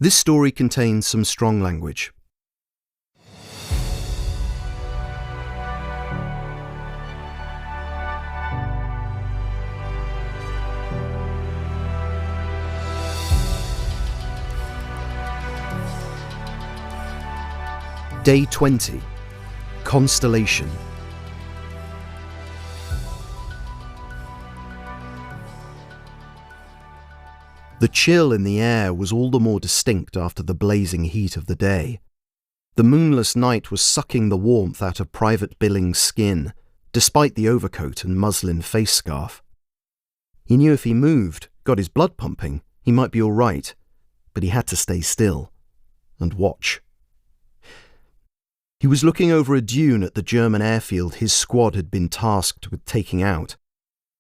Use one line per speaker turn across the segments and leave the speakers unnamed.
This story contains some strong language. Day 20. Constellation. The chill in the air was all the more distinct after the blazing heat of the day. The moonless night was sucking the warmth out of Private Billings' skin, despite the overcoat and muslin face scarf. He knew if he moved, got his blood pumping, he might be all right, but he had to stay still and watch. He was looking over a dune at the German airfield his squad had been tasked with taking out.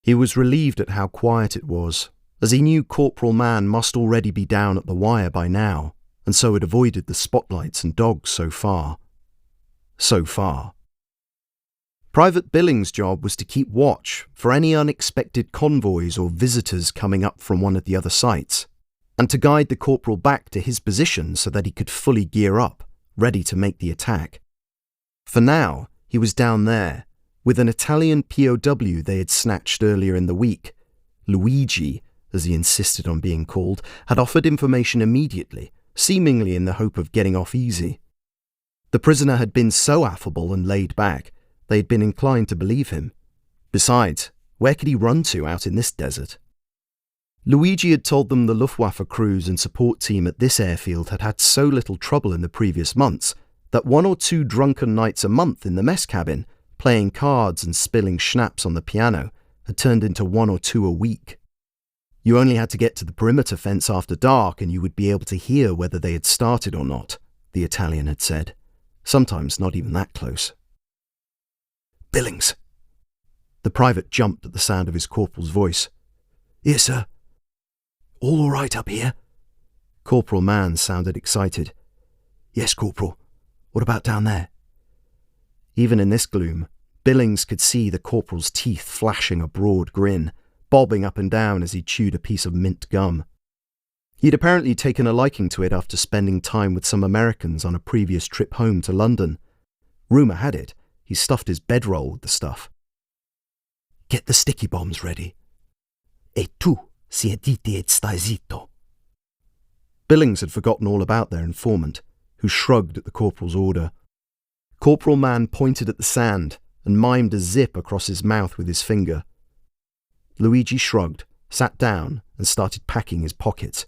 He was relieved at how quiet it was, as he knew Corporal Mann must already be down at the wire by now, and so had avoided the spotlights and dogs so far. So far. Private Billings' job was to keep watch for any unexpected convoys or visitors coming up from one of the other sites, and to guide the corporal back to his position so that he could fully gear up, ready to make the attack. For now, he was down there, with an Italian POW they had snatched earlier in the week. Luigi, as he insisted on being called, had offered information immediately, seemingly in the hope of getting off easy. The prisoner had been so affable and laid back, they had been inclined to believe him. Besides, where could he run to out in this desert? Luigi had told them the Luftwaffe crews and support team at this airfield had had so little trouble in the previous months that 1 or 2 drunken nights a month in the mess cabin, playing cards and spilling schnapps on the piano, had turned into 1 or 2 a week. You only had to get to the perimeter fence after dark and you would be able to hear whether they had started or not, the Italian had said. Sometimes not even that close. Billings. The private jumped at the sound of his corporal's voice. Yes, sir. All right up here? Corporal Mann sounded excited. Yes, Corporal. What about down there? Even in this gloom, Billings could see the corporal's teeth flashing a broad grin, bobbing up and down as he chewed a piece of mint gum. He'd apparently taken a liking to it after spending time with some Americans on a previous trip home to London. Rumour had it, he stuffed his bedroll with the stuff. Get the sticky bombs ready. E tu, siediti et stai zitto. Billings had forgotten all about their informant, who shrugged at the corporal's order. Corporal Mann pointed at the sand and mimed a zip across his mouth with his finger. Luigi shrugged, sat down, and started packing his pockets.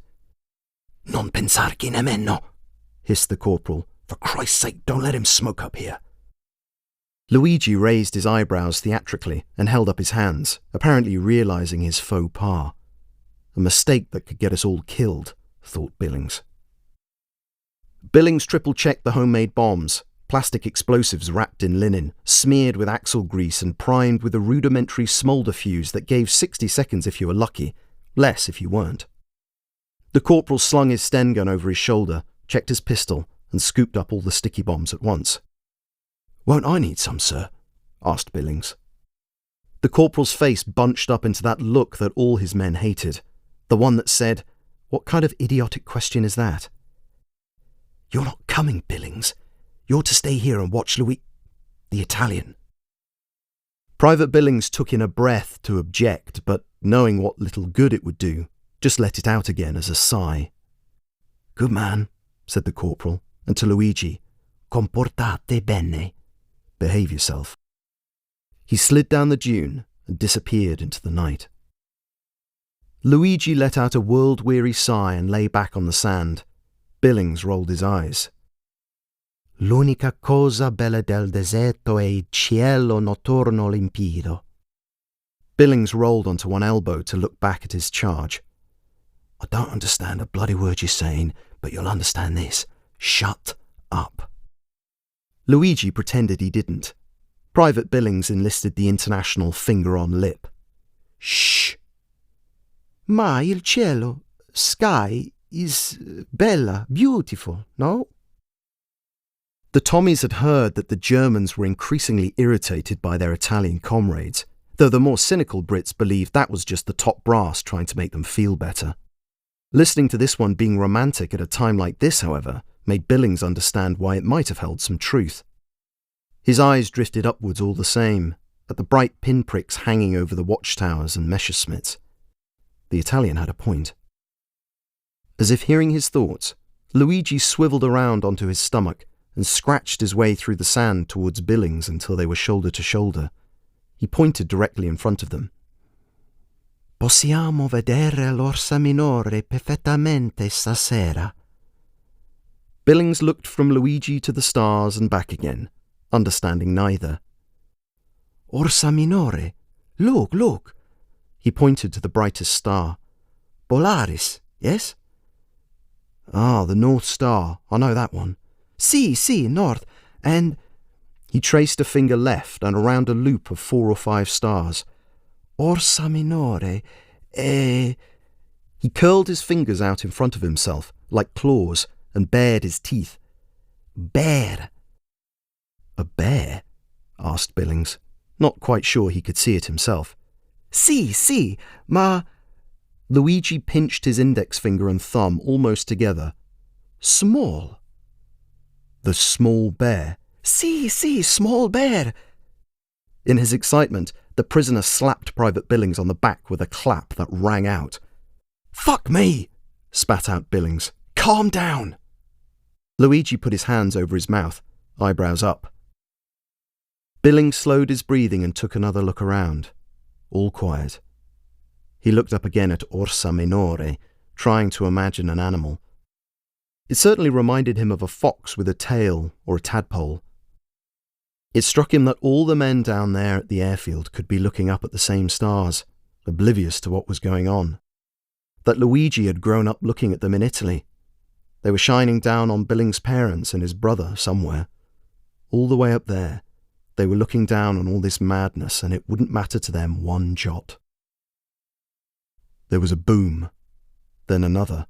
Non pensarci nemmeno, hissed the corporal. For Christ's sake, don't let him smoke up here. Luigi raised his eyebrows theatrically and held up his hands, apparently realising his faux pas. A mistake that could get us all killed, thought Billings. Billings triple-checked the homemade bombs, plastic explosives wrapped in linen, smeared with axle grease and primed with a rudimentary smoulder fuse that gave 60 seconds if you were lucky, less if you weren't. The corporal slung his Sten gun over his shoulder, checked his pistol, and scooped up all the sticky bombs at once. Won't I need some, sir? Asked Billings. The corporal's face bunched up into that look that all his men hated, the one that said, what kind of idiotic question is that? You're not coming, Billings. You're to stay here and watch the Italian. Private Billings took in a breath to object, but knowing what little good it would do, just let it out again as a sigh. Good man, said the corporal, and to Luigi, comportate bene. Behave yourself. He slid down the dune and disappeared into the night. Luigi let out a world-weary sigh and lay back on the sand. Billings rolled his eyes. L'unica cosa bella del deserto è il cielo notturno limpido. Billings rolled onto one elbow to look back at his charge. I don't understand a bloody word you're saying, but you'll understand this. Shut up. Luigi pretended he didn't. Private Billings enlisted the international finger on lip. Shh. Ma il cielo, sky, is bella, beautiful, no? The Tommies had heard that the Germans were increasingly irritated by their Italian comrades, though the more cynical Brits believed that was just the top brass trying to make them feel better. Listening to this one being romantic at a time like this, however, made Billings understand why it might have held some truth. His eyes drifted upwards all the same, at the bright pinpricks hanging over the watchtowers and Messerschmitts. The Italian had a point. As if hearing his thoughts, Luigi swiveled around onto his stomach and scratched his way through the sand towards Billings until they were shoulder to shoulder. He pointed directly in front of them. Possiamo vedere l'orsa minore perfettamente stasera. Billings looked from Luigi to the stars and back again, understanding neither. Orsa minore. Look, look. He pointed to the brightest star. Polaris, yes? Ah, the North Star. I know that one. Si, north. And... He traced a finger left and around a loop of 4 or 5 stars. Orsa minore. He curled his fingers out in front of himself, like claws, and bared his teeth. Bear. A bear? Asked Billings, not quite sure he could see it himself. Si, ma... Luigi pinched his index finger and thumb almost together. Small. The small bear. Si, small bear. In his excitement, the prisoner slapped Private Billings on the back with a clap that rang out. Fuck me, spat out Billings. Calm down. Luigi put his hands over his mouth, eyebrows up. Billings slowed his breathing and took another look around. All quiet. He looked up again at Orsa Minore, trying to imagine an animal. It certainly reminded him of a fox with a tail or a tadpole. It struck him that all the men down there at the airfield could be looking up at the same stars, oblivious to what was going on. That Luigi had grown up looking at them in Italy. They were shining down on Billings' parents and his brother somewhere. All the way up there, they were looking down on all this madness, and it wouldn't matter to them one jot. There was a boom, then another.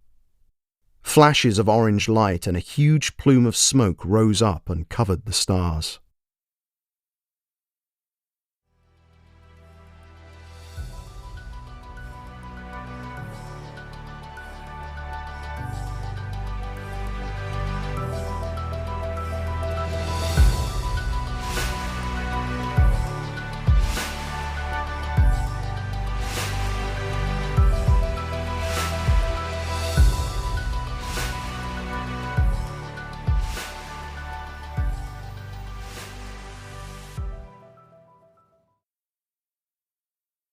Flashes of orange light and a huge plume of smoke rose up and covered the stars.